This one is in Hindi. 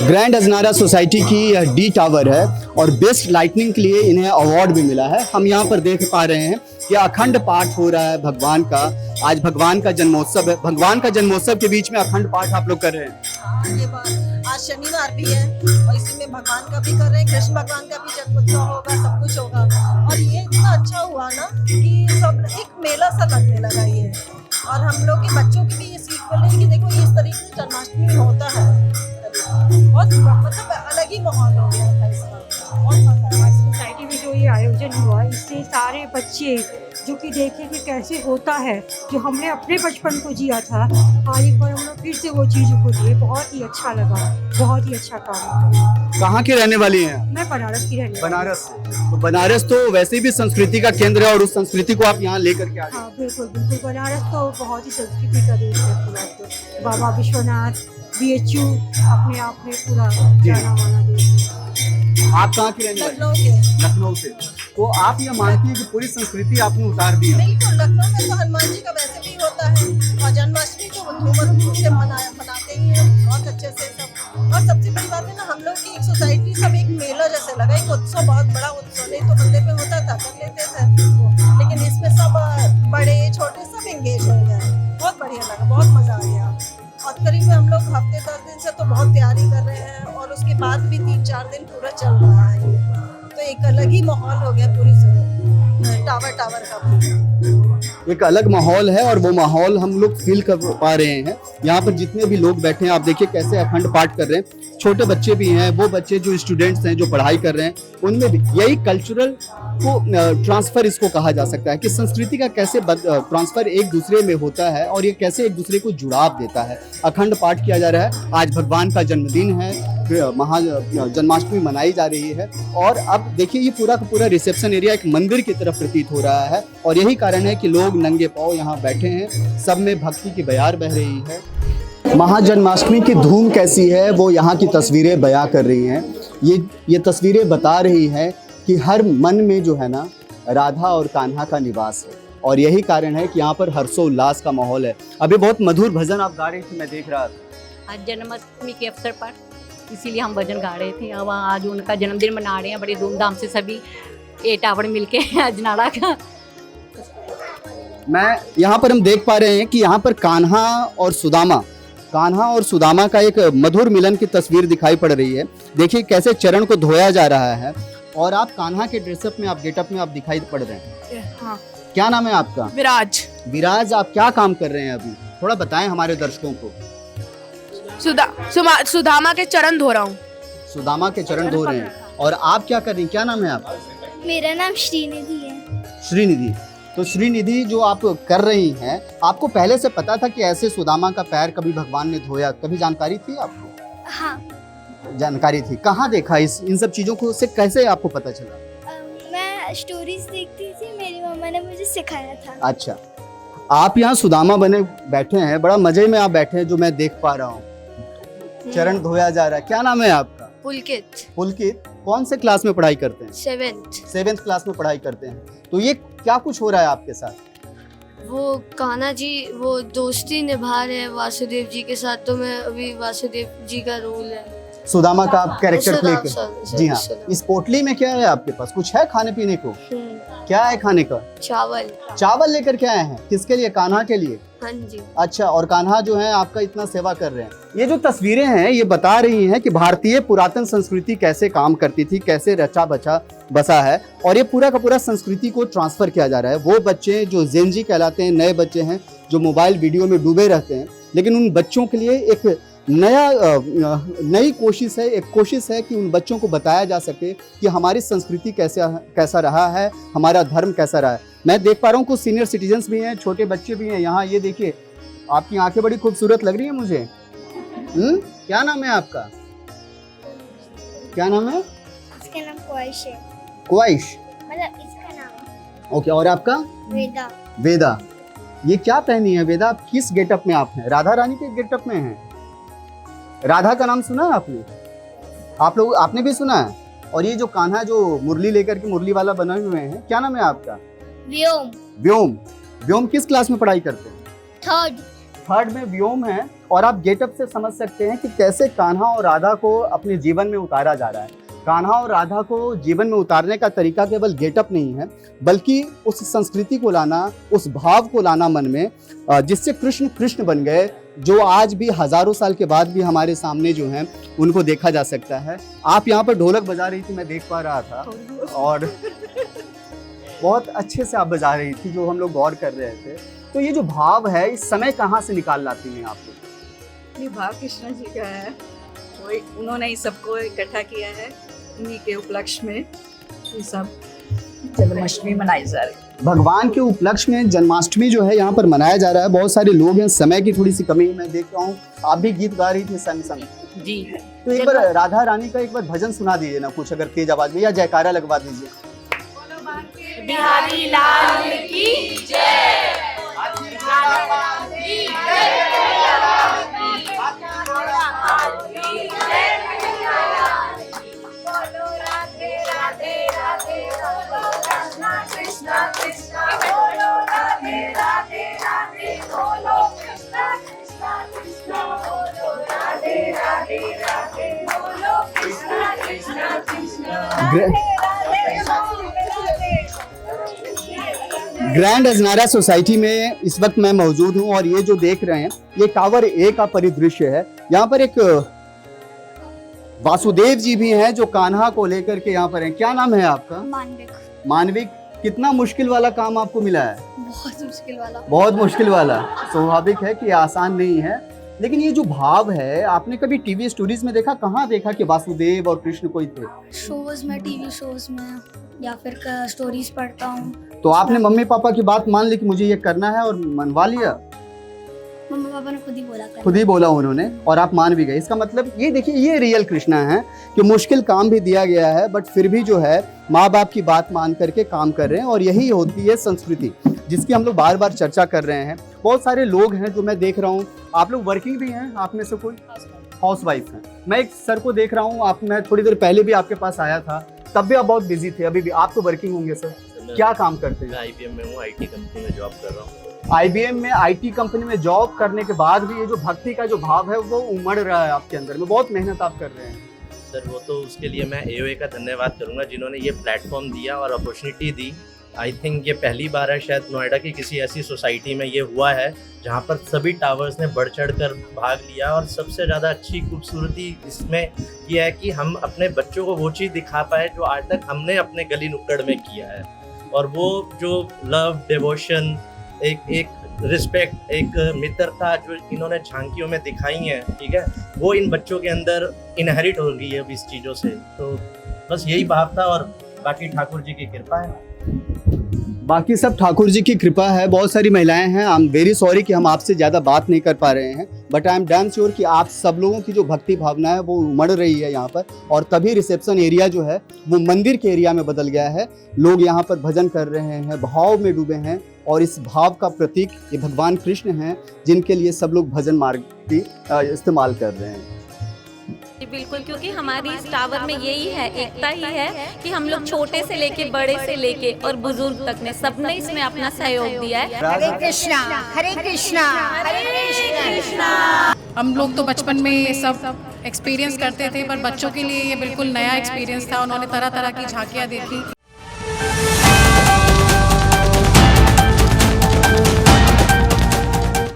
ग्रैंड अजनारा सोसाइटी की यह डी टावर है और बेस्ट लाइटनिंग के लिए इन्हें अवार्ड भी मिला है। हम यहाँ पर देख पा रहे हैं कि अखंड पाठ हो रहा है भगवान का। आज भगवान का जन्मोत्सव है। भगवान का जन्मोत्सव के बीच में अखंड पाठ आप लोग कर रहे हैं। हाँ, ये बात आज शनिवार भी है और इसी में भगवान का भी कर रहे हैं, कृष्ण भगवान का भी जन्मोत्सव होगा, सब कुछ होगा। और ये इतना अच्छा हुआ ना कि सब एक मेला सा लगने लगा ये। और हम लोग के बच्चों की भी ये सीख मिल रही है कि देखो ये इस तरीके से जन्माष्टमी होता है। बहुत मतलब अलग ही माहौल हो गया था इसका, बहुत मजा आया। सोसाइटी में जो ये आयोजन हुआ इससे सारे बच्चे जो कि देखे कि कैसे होता है, जो हमने अपने बचपन को जिया था, आज एक बार हम लोग फिर से वो चीज़ों को जिए। बहुत ही अच्छा लगा, बहुत ही अच्छा काम है। कहाँ की रहने वाली हैं? मैं बनारस की रहने वाली हूँ। बनारस से। तो बनारस तो वैसे भी संस्कृति का केंद्र है और उस संस्कृति को आप यहाँ लेकर के आ गए। हाँ बिल्कुल बिल्कुल, बनारस तो बहुत ही संस्कृति का देश है पूरा। तो बाबा विश्वनाथ BHU अपने आप में पूरा जाना माना देश है। आप कहाँ की रहने वाली? लखनऊ के। लखनऊ से। तो आप ये मानती है कि पूरी संस्कृति आपने उतार दी है? बिल्कुल, लखनऊ में तो हनुमान जी का वैसे भी होता है और जन्माष्टमी तो धूम से मनाते ही हैं बहुत अच्छे से सब। और सबसे बड़ी बात है ना, हम लोग की एक सोसाइटी सब एक मेला जैसे लगा, एक उत्सव, बहुत बड़ा उत्सव। नहीं तो मंदिर में होता था, कर लेते थे, लेकिन इसमें सब बड़े छोटे सब एंगेज हो गए। बहुत बढ़िया लगा, बहुत मजा आ गया। और करीब हम लोग हफ्ते 10 दिन से तो बहुत तैयारी कर रहे हैं और उसके बाद भी 3-4 दिन पूरा चल रहा है। तो एक अलग ही माहौल हो गया पूरी टावर का भी। एक अलग माहौल है और वो माहौल हम लोग फील कर पा रहे हैं। यहाँ पर जितने भी लोग बैठे हैं आप देखिए कैसे अखंड पाठ कर रहे हैं। छोटे बच्चे भी हैं, वो बच्चे जो स्टूडेंट्स हैं जो पढ़ाई कर रहे हैं, उनमें भी यही कल्चरल को ट्रांसफर इसको कहा जा सकता है कि संस्कृति का कैसे ट्रांसफर एक दूसरे में होता है और ये कैसे एक दूसरे को जुड़ाव देता है। अखंड पाठ किया जा रहा है। आज भगवान का जन्मदिन है, महा जन्माष्टमी मनाई जा रही है और अब देखिए ये पूरा का पूरा रिसेप्शन एरिया एक मंदिर की तरफ प्रतीत हो रहा है और यही कारण है कि लोग नंगे पांव यहाँ बैठे हैं। सब में भक्ति की बयार बह रही है। महाजन्माष्टमी की धूम कैसी है वो यहाँ की तस्वीरें बयां कर रही हैं। ये तस्वीरें बता रही हैं कि हर मन में जो है ना राधा और कान्हा का निवास है और यही कारण है कि यहाँ पर हर्षोल्लास का माहौल है। अभी बहुत मधुर भजन आप गा रही थी, मैं देख रहा था। आज जन्माष्टमी के अवसर पर इसीलिए हम भजन गा रहे थे। अब आज उनका जन्मदिन मना रहे हैं बड़े धूमधाम से सभी ए टावर मिलके अजनाड़ा का। मैं यहाँ पर हम देख पा रहे हैं कि यहाँ पर कान्हा और सुदामा का एक मधुर मिलन की तस्वीर दिखाई पड़ रही है। देखिए कैसे चरण को धोया जा रहा है और आप कान्हा के ड्रेसअप में, आप गेटअप में आप दिखाई पड़ रहे हैं। हाँ। क्या नाम है आपका? विराज। आप क्या काम कर रहे हैं अभी? थोड़ा बताएं हमारे दर्शकों को। सुदामा के चरण धो रहा हूँ। सुदामा के चरण धो रहे हैं। और आप क्या कर रही हैं? क्या नाम है आपका? मेरा नाम श्रीनिधि है। श्रीनिधि। तो श्रीनिधि, जो आप कर रही हैं, आपको पहले से पता था कि ऐसे सुदामा का पैर कभी भगवान ने धोया? कभी जानकारी थी आपको? हाँ। जानकारी थी। कहाँ देखा इन सब चीजों को, से कैसे आपको पता चला? मैं स्टोरीज देखती थी, मेरी मम्मा ने मुझे सिखाया था। अच्छा, आप यहाँ सुदामा बने बैठे हैं, बड़ा मजे में आप बैठे हैं जो मैं देख पा रहा हूँ। चरण धोया जा रहा है। क्या नाम है आपका? पुलकित। कौन से क्लास में पढ़ाई करते हैं? 7th क्लास में पढ़ाई करते हैं। तो ये क्या कुछ हो रहा है आपके साथ? वो कान्हा जी वो दोस्ती निभा रहे हैं वासुदेव जी के साथ, तो मैं अभी वासुदेव जी का रोल है, सुदामा का आप कैरेक्टर प्ले कर। जी हाँ। सुदामा। इस पोटली में क्या है आपके पास? कुछ है खाने पीने को? क्या है खाने का? चावल लेकर के आए हैं। किसके लिए? कान्हा के लिए। हाँ जी। अच्छा, और कान्हा जो है आपका इतना सेवा कर रहे हैं। ये जो तस्वीरें हैं ये बता रही हैं कि भारतीय पुरातन संस्कृति कैसे काम करती थी, कैसे रचा बसा है और ये पूरा का पूरा संस्कृति को ट्रांसफर किया जा रहा है। वो बच्चे जो जेनजी कहलाते हैं, नए बच्चे हैं जो मोबाइल वीडियो में डूबे रहते हैं, लेकिन उन बच्चों के लिए एक नई कोशिश है कि उन बच्चों को बताया जा सके कि हमारी संस्कृति कैसा रहा है, हमारा धर्म कैसा रहा है। मैं देख पा रहा हूँ कुछ सीनियर सिटीजन्स भी हैं, छोटे बच्चे भी हैं यहाँ। ये देखिए, आपकी आंखें बड़ी खूबसूरत लग रही है मुझे। क्या नाम है आपका? क्या नाम है? इसका नाम क्वाइश है। क्वाइश, मतलब इसका नाम। ओके। और आपका? वेदा। ये क्या पहनी है वेदा? आप किस गेटअप में आप हैं? राधा रानी के गेटअप में हैं। राधा का नाम सुना है आपने? आप लोग आपने भी सुना है? और ये जो कान्हा जो मुरली लेकर के मुरली वाला बने हुए हैं, क्या नाम है आपका? व्योम। व्योम किस क्लास में पढ़ाई करते हैं? 3rd। थर्ड में व्योम है और आप गेटअप से समझ सकते हैं कि कैसे कान्हा और राधा को अपने जीवन में उतारा जा रहा है। कान्हा और राधा को जीवन में उतारने का तरीका केवल गेटअप नहीं है, बल्कि उस संस्कृति को लाना, उस भाव को लाना मन में, जिससे कृष्ण कृष्ण बन गए, जो आज भी हजारों साल के बाद भी हमारे सामने जो हैं उनको देखा जा सकता है। आप यहाँ पर ढोलक बजा रही थी, मैं देख पा रहा था, और बहुत अच्छे से आप बजा रही थी, जो हम लोग गौर कर रहे थे। तो ये जो भाव है, इस समय कहाँ से निकाल लाती हैं आप लोग? ये भाव कृष्ण जी का है, वही उन्होंने ही सबको इकट्ठा किया है। उन्हीं के उपलक्ष्य में ये सब जन्माष्टमी मनाई जा रही है। भगवान के उपलक्ष्य में जन्माष्टमी जो है यहाँ पर मनाया जा रहा है। बहुत सारे लोग हैं, समय की थोड़ी सी कमी मैं देख रहा हूँ। आप भी गीत गा रही थी संग संग जी। तो एक बार राधा रानी का एक बार भजन सुना दीजिए ना, कुछ अगर तेज आवाज में, या जयकारा लगवा दीजिए। बिहारी लाल की जय। ग्रैंड अजनारा सोसाइटी में इस वक्त मैं मौजूद हूं, और ये जो देख रहे हैं ये टावर ए का परिदृश्य है। यहाँ पर एक वासुदेव जी भी हैं जो कान्हा को लेकर के यहाँ पर हैं। क्या नाम है आपका? मानविक। मानविक, कितना मुश्किल वाला काम आपको मिला है? बहुत मुश्किल वाला। बहुत मुश्किल वाला। स्वाभाविक है कि आसान नहीं है, लेकिन ये जो भाव है, आपने कभी टीवी स्टोरीज में देखा? कहाँ देखा कि वासुदेव और कृष्ण कोई थे? शोज में, टीवी शोज में, या फिर स्टोरीज पढ़ता हूँ। तो आपने मम्मी पापा की बात मान ली कि मुझे ये करना है, और मनवा लिया? मम्मी पापा ने खुद ही बोला था। खुद ही बोला उन्होंने, और आप मान भी गए। इसका मतलब ये देखिए, ये रियल कृष्णा है कि मुश्किल काम भी दिया गया है, बट फिर भी जो है माँ बाप की बात मान करके काम कर रहे हैं। और यही होती है संस्कृति, जिसकी हम लोग बार बार चर्चा कर रहे हैं। बहुत सारे लोग हैं जो मैं देख रहा हूँ, आप लोग वर्किंग भी हैं, आप में से कोई हाउस वाइफ हैं। मैं एक सर को देख रहा हूँ, मैं थोड़ी देर पहले भी आपके पास आया था, तब भी आप बहुत बिजी थे। अभी भी आप तो वर्किंग होंगे सर, क्या काम करते हैं? IBM में हूँ, IT कंपनी में जॉब कर रहा हूँ। IBM में IT कंपनी में जॉब करने के बाद भी ये जो भक्ति का जो भाव है वो उमड़ रहा है आपके अंदर में, बहुत मेहनत आप कर रहे हैं। सर वो तो उसके लिए मैं AOA का धन्यवाद करूँगा, जिन्होंने ये प्लेटफॉर्म दिया और अपॉर्चुनिटी दी। आई थिंक ये पहली बार है शायद नोएडा की किसी ऐसी सोसाइटी में ये हुआ है जहाँ पर सभी टावर्स ने बढ़ चढ़ कर भाग लिया। और सबसे ज़्यादा अच्छी खूबसूरती इसमें यह है कि हम अपने बच्चों को वो चीज़ दिखा पाए जो आज तक हमने अपने गली नुक्कड़ में किया है। और वो जो लव, डिवोशन, एक रिस्पेक्ट, एक मित्रता जो इन्होंने झांकियों में दिखाई है, ठीक है, वो इन बच्चों के अंदर इनहेरिट हो गई है अब इस चीज़ों से। तो बस यही भाव था, और बाकी ठाकुर जी की कृपा है। बाकी सब ठाकुर जी की कृपा है। बहुत सारी महिलाएं हैं, आई एम वेरी सॉरी कि हम आपसे ज़्यादा बात नहीं कर पा रहे हैं, but I am damn sure कि आप सब लोगों की जो भक्ति भावना है वो उमड़ रही है यहाँ पर। और तभी रिसेप्शन एरिया जो है वो मंदिर के एरिया में बदल गया है। लोग यहाँ पर भजन कर रहे हैं, भाव में डूबे हैं, और इस भाव का प्रतीक ये भगवान कृष्ण हैं, जिनके लिए सब लोग भजन मार्ग की इस्तेमाल कर रहे हैं। बिल्कुल, क्योंकि हमारी इस टावर में यही है, एकता ही है कि हम लोग छोटे से लेके बड़े से लेके और बुजुर्ग तक ने सबने इसमें अपना सहयोग दिया है। हरे कृष्णा, हरे कृष्णा, हरे कृष्णा। हम लोग तो बचपन में ये सब एक्सपीरियंस करते थे, पर बच्चों के लिए ये बिल्कुल नया एक्सपीरियंस था। उन्होंने तरह तरह की झांकियाँ देखी।